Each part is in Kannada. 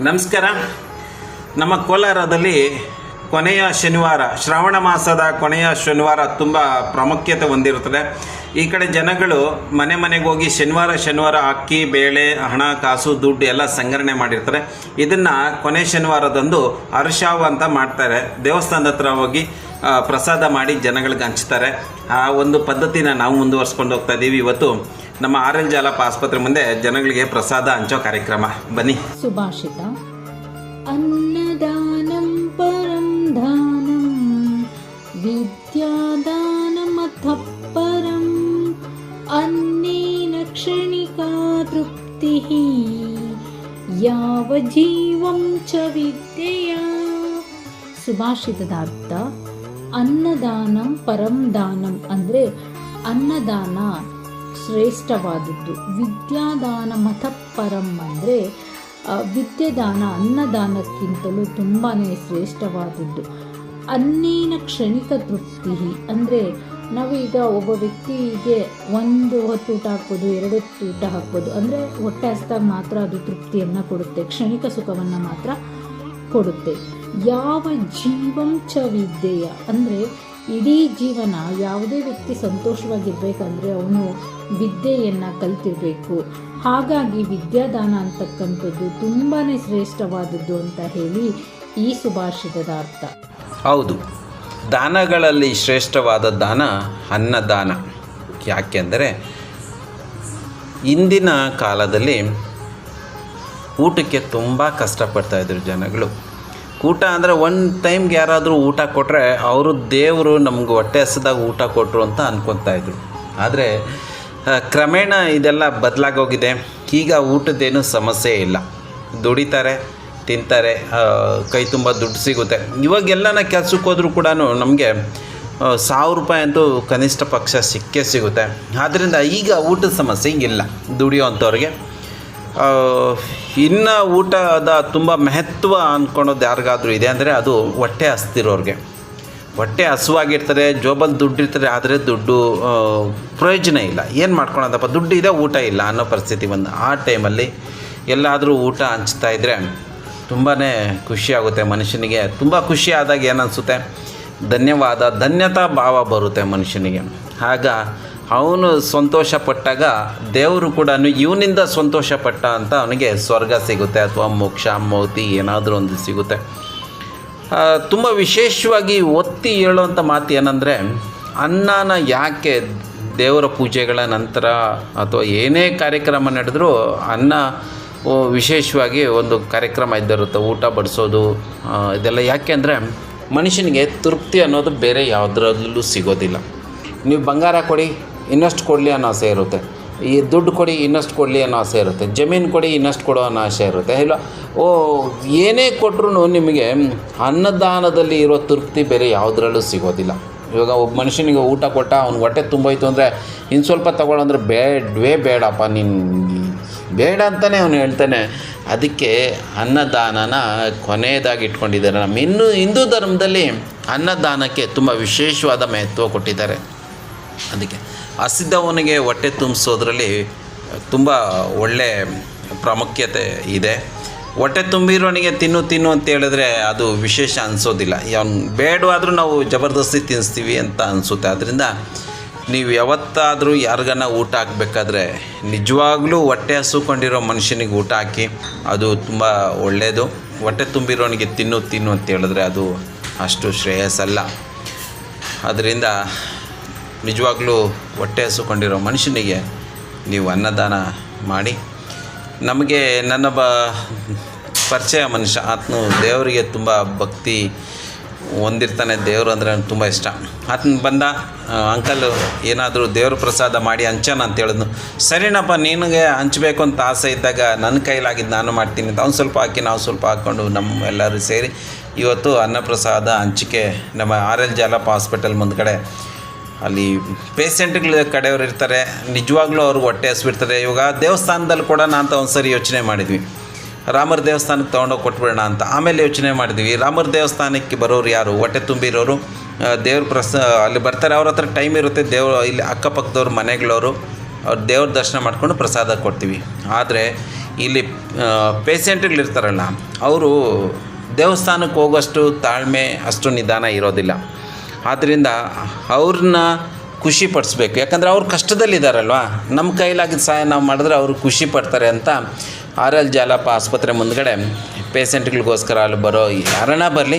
ನಮಸ್ಕಾರ. ನಮ್ಮ ಕೋಲಾರದಲ್ಲಿ ಕೊನೆಯ ಶನಿವಾರ, ಶ್ರಾವಣ ಮಾಸದ ಕೊನೆಯ ಶನಿವಾರ ತುಂಬ ಪ್ರಾಮುಖ್ಯತೆ ಹೊಂದಿರುತ್ತದೆ. ಈ ಕಡೆ ಜನಗಳು ಮನೆ ಮನೆಗೆ ಹೋಗಿ ಶನಿವಾರ ಅಕ್ಕಿ, ಬೇಳೆ, ಹಣ, ಕಾಸು, ದುಡ್ಡು ಎಲ್ಲ ಸಂಗ್ರಹಣೆ ಮಾಡಿರ್ತಾರೆ. ಇದನ್ನು ಕೊನೆ ಶನಿವಾರದಂದು ಅರಿಶಾವು ಅಂತ ಮಾಡ್ತಾರೆ. ದೇವಸ್ಥಾನದ ಹತ್ರ ಹೋಗಿ ಪ್ರಸಾದ ಮಾಡಿ ಜನಗಳಿಗೆ ಹಂಚ್ತಾರೆ. ಆ ಒಂದು ಪದ್ಧತಿನ ನಾವು ಮುಂದುವರ್ಸ್ಕೊಂಡು ಹೋಗ್ತಾ ಇದ್ದೀವಿ. ಇವತ್ತು ನಮ್ಮ ಆರ್.ಎಲ್. ಜಾಲಪ್ಪ ಆಸ್ಪತ್ರೆ ಮುಂದೆ ಜನಗಳಿಗೆ ಪ್ರಸಾದ ಹಂಚೋ ಕಾರ್ಯಕ್ರಮ. ಬನ್ನಿ. ಸುಭಾಷಿತ. ಅನ್ನದಾನಂ ಪರಂ ದಾನಂ ವಿದ್ಯಾದಾನಮತಃ ಪರಂ ಅನ್ನೇನ ಕ್ಷಣಿಕಾ ತೃಪ್ತಿಃ ಯಾವ ಜೀವಂ ಚ ವಿದ್ಯೆಯ. ಸುಭಾಷಿತದ ಅರ್ಥ ಅನ್ನದಾನಂ ಪರಂ ದಾನಂ ಅಂದರೆ ಅನ್ನದಾನ ಶ್ರೇಷ್ಠವಾದದ್ದು. ವಿದ್ಯಾದಾನ ಮತಃಪರಂ ಅಂದರೆ ವಿದ್ಯಾದಾನ ಅನ್ನದಾನಕ್ಕಿಂತಲೂ ತುಂಬಾ ಶ್ರೇಷ್ಠವಾದದ್ದು. ಅನ್ನೇನ ಕ್ಷಣಿಕ ತೃಪ್ತಿ ಅಂದರೆ ನಾವೀಗ ಒಬ್ಬ ವ್ಯಕ್ತಿಗೆ ಒಂದು ಹೊತ್ತು ಊಟ ಹಾಕ್ಬೋದು, 2 ಹೊತ್ತು ಊಟ ಹಾಕ್ಬೋದು. ಅಂದರೆ ಹೊಟ್ಟೆ ಹಸಿದಾಗ ಮಾತ್ರ ಅದು ತೃಪ್ತಿಯನ್ನು ಕೊಡುತ್ತೆ, ಕ್ಷಣಿಕ ಸುಖವನ್ನು ಮಾತ್ರ ಕೊಡುತ್ತೆ. ಯಾವ ಜೀವಂ ಚ ವಿದ್ಯೆಯ ಅಂದರೆ ಇಡೀ ಜೀವನ ಯಾವುದೇ ವ್ಯಕ್ತಿ ಸಂತೋಷವಾಗಿರ್ಬೇಕಂದ್ರೆ ಅವನು ವಿದ್ಯೆಯನ್ನು ಕಲ್ತಿರಬೇಕು. ಹಾಗಾಗಿ ವಿದ್ಯಾದಾನ ಅಂತಕ್ಕಂಥದ್ದು ತುಂಬಾ ಶ್ರೇಷ್ಠವಾದದ್ದು ಅಂತ ಹೇಳಿ ಈ ಸುಭಾಷಿತದ ಅರ್ಥ. ಹೌದು, ದಾನಗಳಲ್ಲಿ ಶ್ರೇಷ್ಠವಾದ ದಾನ ಅನ್ನದಾನ. ಯಾಕೆಂದರೆ ಇಂದಿನ ಕಾಲದಲ್ಲಿ ಊಟಕ್ಕೆ ತುಂಬ ಕಷ್ಟಪಡ್ತಾಯಿದ್ರು ಜನಗಳು. ಊಟ ಅಂದರೆ ಒಂದು ಟೈಮ್ಗೆ ಯಾರಾದರೂ ಊಟ ಕೊಟ್ಟರೆ ಅವರು ದೇವರು ನಮ್ಗೆ ಹೊಟ್ಟೆ ಹಸಿದಾಗ ಊಟ ಕೊಟ್ಟರು ಅಂತ ಅನ್ಕೊತಾಯಿದ್ರು. ಆದರೆ ಕ್ರಮೇಣ ಇದೆಲ್ಲ ಬದಲಾಗೋಗಿದೆ. ಈಗ ಊಟದ್ದೇನು ಸಮಸ್ಯೆ ಇಲ್ಲ, ದುಡಿತಾರೆ, ತಿಂತಾರೆ, ಕೈ ತುಂಬ ದುಡ್ಡು ಸಿಗುತ್ತೆ. ಇವಾಗೆಲ್ಲನ ಕೆಲ್ಸಕ್ಕೆ ಹೋದರೂ ಕೂಡ ನಮಗೆ 1000 ರೂಪಾಯಿ ಅಂತೂ ಕನಿಷ್ಠ ಪಕ್ಷ ಸಿಕ್ಕೇ ಸಿಗುತ್ತೆ. ಆದ್ದರಿಂದ ಈಗ ಊಟದ ಸಮಸ್ಯೆ ಇಲ್ಲ ದುಡಿಯೋವಂಥವ್ರಿಗೆ. ಇನ್ನು ಊಟದ ತುಂಬ ಮಹತ್ವ ಅಂದ್ಕೊಳೋದು ಯಾರಿಗಾದರೂ ಇದೆ ಅಂದರೆ ಅದು ಹೊಟ್ಟೆ ಹಸ್ತಿರೋರಿಗೆ. ಹೊಟ್ಟೆ ಹಸುವಾಗಿರ್ತಾರೆ, ಜೋಬಲ್ಲಿ ದುಡ್ಡು ಇರ್ತಾರೆ, ಆದರೆ ದುಡ್ಡು ಪ್ರಯೋಜನ ಇಲ್ಲ. ಏನು ಮಾಡ್ಕೊಳೋದಪ್ಪ, ದುಡ್ಡು ಇದೆ ಊಟ ಇಲ್ಲ ಅನ್ನೋ ಪರಿಸ್ಥಿತಿ ಬಂದು ಆ ಟೈಮಲ್ಲಿ ಎಲ್ಲಾದರೂ ಊಟ ಹಂಚ್ತಾ ಇದ್ದರೆ ತುಂಬಾ ಖುಷಿಯಾಗುತ್ತೆ ಮನುಷ್ಯನಿಗೆ. ತುಂಬ ಖುಷಿ ಆದಾಗ ಏನನ್ನಿಸುತ್ತೆ, ಧನ್ಯತಾ ಭಾವ ಬರುತ್ತೆ ಮನುಷ್ಯನಿಗೆ. ಆಗ ಅವನು ಸಂತೋಷಪಟ್ಟಾಗ ದೇವರು ಕೂಡ ಇವನಿಂದ ಸಂತೋಷಪಟ್ಟ ಅಂತ ಅವನಿಗೆ ಸ್ವರ್ಗ ಸಿಗುತ್ತೆ ಅಥವಾ ಮೋಕ್ಷ ಮೌತಿ ಏನಾದರೂ ಒಂದು ಸಿಗುತ್ತೆ. ತುಂಬ ವಿಶೇಷವಾಗಿ ಒತ್ತಿ ಹೇಳುವಂಥ ಮಾತು ಏನಂದರೆ, ಅನ್ನನ ಯಾಕೆ ದೇವರ ಪೂಜೆಗಳ ನಂತರ ಅಥವಾ ಏನೇ ಕಾರ್ಯಕ್ರಮ ನಡೆದರೂ ಅನ್ನ ವಿಶೇಷವಾಗಿ ಒಂದು ಕಾರ್ಯಕ್ರಮ ಇದ್ದಿರುತ್ತೆ, ಊಟ ಬಡಿಸೋದು ಇದೆಲ್ಲ. ಯಾಕೆ ಅಂದರೆ ಮನುಷ್ಯನಿಗೆ ತೃಪ್ತಿ ಅನ್ನೋದು ಬೇರೆ ಯಾವುದರಲ್ಲೂ ಸಿಗೋದಿಲ್ಲ. ನೀವು ಬಂಗಾರ ಕೊಡಿ ಇನ್ನಷ್ಟು ಕೊಡಲಿ ಅನ್ನೋ ಆಸೆ ಇರುತ್ತೆ, ಈ ದುಡ್ಡು ಕೊಡಿ ಇನ್ನಷ್ಟು ಕೊಡಲಿ ಅನ್ನೋ ಆಸೆ ಇರುತ್ತೆ, ಜಮೀನು ಕೊಡಿ ಇನ್ನಷ್ಟು ಕೊಡೋ ಅನ್ನೋ ಆಸೆ ಇರುತ್ತೆ. ಇಲ್ಲ ಏನೇ ಕೊಟ್ಟರು ನಿಮಗೆ ಅನ್ನದಾನದಲ್ಲಿ ಇರೋ ತೃಪ್ತಿ ಬೇರೆ ಯಾವುದರಲ್ಲೂ ಸಿಗೋದಿಲ್ಲ. ಇವಾಗ ಒಬ್ಬ ಮನುಷ್ಯನಿಗೆ ಊಟ ಕೊಟ್ಟ ಅವ್ನಿಗೆ ಹೊಟ್ಟೆ ತುಂಬೋಯ್ತು ಅಂದರೆ ಇನ್ನು ಸ್ವಲ್ಪ ತೊಗೊಳ್ಳಂದ್ರೆ ಬೇಡಪ್ಪ ನೀನು ಬೇಡ ಅಂತಲೇ ಅವನು ಹೇಳ್ತಾನೆ. ಅದಕ್ಕೆ ಅನ್ನದಾನನ ಕೊನೆಯದಾಗಿ ಇಟ್ಕೊಂಡಿದ್ದಾರೆ. ನಮ್ಮ ಹಿಂದೂ ಧರ್ಮದಲ್ಲಿ ಅನ್ನದಾನಕ್ಕೆ ತುಂಬ ವಿಶೇಷವಾದ ಮಹತ್ವ ಕೊಟ್ಟಿದ್ದಾರೆ. ಅದಕ್ಕೆ ಹಸಿದವನಿಗೆ ಹೊಟ್ಟೆ ತುಂಬಿಸೋದ್ರಲ್ಲಿ ತುಂಬ ಒಳ್ಳೆ ಪ್ರಾಮುಖ್ಯತೆ ಇದೆ. ಹೊಟ್ಟೆ ತುಂಬಿರೋನಿಗೆ ತಿನ್ನು ಅಂತ ಹೇಳಿದ್ರೆ ಅದು ವಿಶೇಷ ಅನಿಸೋದಿಲ್ಲ. ಅವ್ನು ಬೇಡವಾದರೂ ನಾವು ಜಬರ್ದಸ್ತಿ ತಿನ್ನಿಸ್ತೀವಿ ಅಂತ ಅನಿಸುತ್ತೆ. ಅದರಿಂದ ನೀವು ಯಾವತ್ತಾದರೂ ಯಾರಿಗಾನ ಊಟ ಹಾಕಬೇಕಾದ್ರೆ ನಿಜವಾಗ್ಲೂ ಹೊಟ್ಟೆ ಹಸುಕೊಂಡಿರೋ ಮನುಷ್ಯನಿಗೆ ಊಟ ಹಾಕಿ, ಅದು ತುಂಬ ಒಳ್ಳೆಯದು. ಹೊಟ್ಟೆ ತುಂಬಿರೋನಿಗೆ ತಿನ್ನು ಅಂತ ಹೇಳಿದ್ರೆ ಅದು ಅಷ್ಟು ಶ್ರೇಯಸ್ಸಲ್ಲ. ಅದರಿಂದ ನಿಜವಾಗ್ಲೂ ಹೊಟ್ಟೆ ಹಸುಕೊಂಡಿರೋ ಮನುಷ್ಯನಿಗೆ ನೀವು ಅನ್ನದಾನ ಮಾಡಿ. ನಮಗೆ ನನ್ನ ಪರಿಚಯ ಮನುಷ್ಯ ಆತನು ದೇವರಿಗೆ ತುಂಬ ಭಕ್ತಿ ಹೊಂದಿರ್ತಾನೆ. ದೇವರು ಅಂದರೆ ನನಗೆ ತುಂಬ ಇಷ್ಟ. ಆತನ ಬಂದ, ಅಂಕಲ್ ಏನಾದರೂ ದೇವ್ರ ಪ್ರಸಾದ ಮಾಡಿ ಹಂಚೋಣ ಅಂತ ಹೇಳಿದ್ನು. ಸರಿನಪ್ಪ, ನಿನಗೆ ಹಂಚಬೇಕು ಅಂತ ಆಸೆ ಇದ್ದಾಗ ನನ್ನ ಕೈಲಾಗಿದ್ದು ನಾನು ಮಾಡ್ತೀನಿ ಅಂತ ಅವ್ನು ಸ್ವಲ್ಪ ಹಾಕಿ ನಾವು ಸ್ವಲ್ಪ ಹಾಕ್ಕೊಂಡು ಎಲ್ಲರೂ ಸೇರಿ ಇವತ್ತು ಅನ್ನಪ್ರಸಾದ ಹಂಚಿಕೆ ನಮ್ಮ ಆರ್.ಎಲ್. ಜಾಲಪ್ಪ ಹಾಸ್ಪಿಟಲ್ ಮುಂದ್ಗಡೆ ಅಲ್ಲಿ ಪೇಷೆಂಟ್ಗಳ ಕಡೆಯವರು ಇರ್ತಾರೆ. ನಿಜವಾಗ್ಲೂ ಅವ್ರಿಗೆ ಹೊಟ್ಟೆ ಹಸಿಬಿಡ್ತಾರೆ. ಇವಾಗ ದೇವಸ್ಥಾನದಲ್ಲಿ ಕೊಡೋಣ ಅಂತ ಒಂದು ಸರಿ ಯೋಚನೆ ಮಾಡಿದ್ವಿ, ರಾಮರ ದೇವಸ್ಥಾನಕ್ಕೆ ತೊಗೊಂಡೋಗಿ ಕೊಟ್ಬಿಡೋಣ ಅಂತ. ಆಮೇಲೆ ಯೋಚನೆ ಮಾಡಿದ್ವಿ, ರಾಮರ ದೇವಸ್ಥಾನಕ್ಕೆ ಬರೋರು ಯಾರು, ಹೊಟ್ಟೆ ತುಂಬಿರೋರು ದೇವ್ರ ಅಲ್ಲಿ ಬರ್ತಾರೆ, ಅವ್ರ ಹತ್ರ ಟೈಮ್ ಇರುತ್ತೆ. ಇಲ್ಲಿ ಅಕ್ಕಪಕ್ಕದವ್ರು ಮನೆಗಳವರು ಅವ್ರು ದೇವ್ರ ದರ್ಶನ ಮಾಡ್ಕೊಂಡು ಪ್ರಸಾದ ಕೊಡ್ತೀವಿ. ಆದರೆ ಇಲ್ಲಿ ಪೇಷೆಂಟ್ಗಳಿರ್ತಾರಲ್ಲ ಅವರು ದೇವಸ್ಥಾನಕ್ಕೆ ಹೋಗೋಷ್ಟು ತಾಳ್ಮೆ ಅಷ್ಟು ನಿಧಾನ ಇರೋದಿಲ್ಲ. ಆದ್ದರಿಂದ ಅವ್ರನ್ನ ಖುಷಿ ಪಡಿಸ್ಬೇಕು. ಯಾಕಂದರೆ ಅವ್ರು ಕಷ್ಟದಲ್ಲಿದ್ದಾರಲ್ವ, ನಮ್ಮ ಕೈಲಾಗಿದ್ದ ಸಹಾಯ ನಾವು ಮಾಡಿದ್ರೆ ಅವರು ಖುಷಿ ಪಡ್ತಾರೆ ಅಂತ RL ಜಾಲಪ್ಪ ಆಸ್ಪತ್ರೆ ಮುಂದ್ಗಡೆ ಪೇಷೆಂಟ್ಗಳಿಗೋಸ್ಕರ ಅಲ್ಲಿ ಬರೋ ಯಾರನ್ನ ಬರಲಿ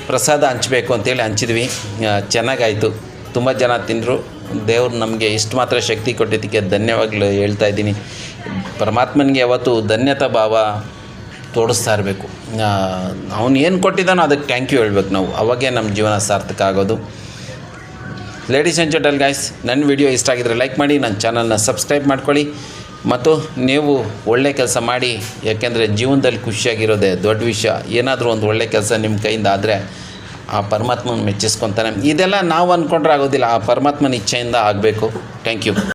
ಪ್ರಸಾದ ಹಂಚಬೇಕು ಅಂತೇಳಿ ಹಂಚಿದ್ವಿ. ಚೆನ್ನಾಗಾಯಿತು, ತುಂಬ ಜನ ತಿಂದರು. ದೇವ್ರು ನಮಗೆ ಇಷ್ಟು ಮಾತ್ರ ಶಕ್ತಿ ಕೊಟ್ಟಿದ್ದಕ್ಕೆ ಧನ್ಯವಾಗಲು ಹೇಳ್ತಾ ಇದ್ದೀನಿ. ಪರಮಾತ್ಮನಿಗೆ ಯಾವತ್ತು ಧನ್ಯತಾ ಭಾವ ತೋರಿಸ್ತಾ ಇರಬೇಕು. ಅವನು ಏನು ಕೊಟ್ಟಿದ್ದಾನೋ ಅದಕ್ಕೆ ಥ್ಯಾಂಕ್ ಯು ಹೇಳ್ಬೇಕು ನಾವು, ಅವಾಗೇ ನಮ್ಮ ಜೀವನ ಸಾರ್ಥಕ ಆಗೋದು. ಲೇಡೀಸ್ ಆ್ಯಂಡ್ ಜೆಂಟಲ್ ಗೈಸ್, ನನ್ನ ವಿಡಿಯೋ ಇಷ್ಟ ಆಗಿದ್ರೆ ಲೈಕ್ ಮಾಡಿ, ನನ್ನ ಚಾನಲ್ನ ಸಬ್ಸ್ಕ್ರೈಬ್ ಮಾಡ್ಕೊಳ್ಳಿ ಮತ್ತು ನೀವು ಒಳ್ಳೆ ಕೆಲಸ ಮಾಡಿ. ಯಾಕೆಂದರೆ ಜೀವನದಲ್ಲಿ ಖುಷಿಯಾಗಿರೋದೇ ದೊಡ್ಡ ವಿಷಯ. ಏನಾದರೂ ಒಂದು ಒಳ್ಳೆ ಕೆಲಸ ನಿಮ್ಮ ಕೈಯಿಂದ ಆದರೆ ಆ ಪರಮಾತ್ಮನ ಮೆಚ್ಚಿಸ್ಕೊತಾನೆ. ಇದೆಲ್ಲ ನಾವು ಅಂದ್ಕೊಂಡ್ರೆ ಆಗೋದಿಲ್ಲ, ಆ ಪರಮಾತ್ಮನ ಇಚ್ಛೆಯಿಂದ ಆಗಬೇಕು. Thank you.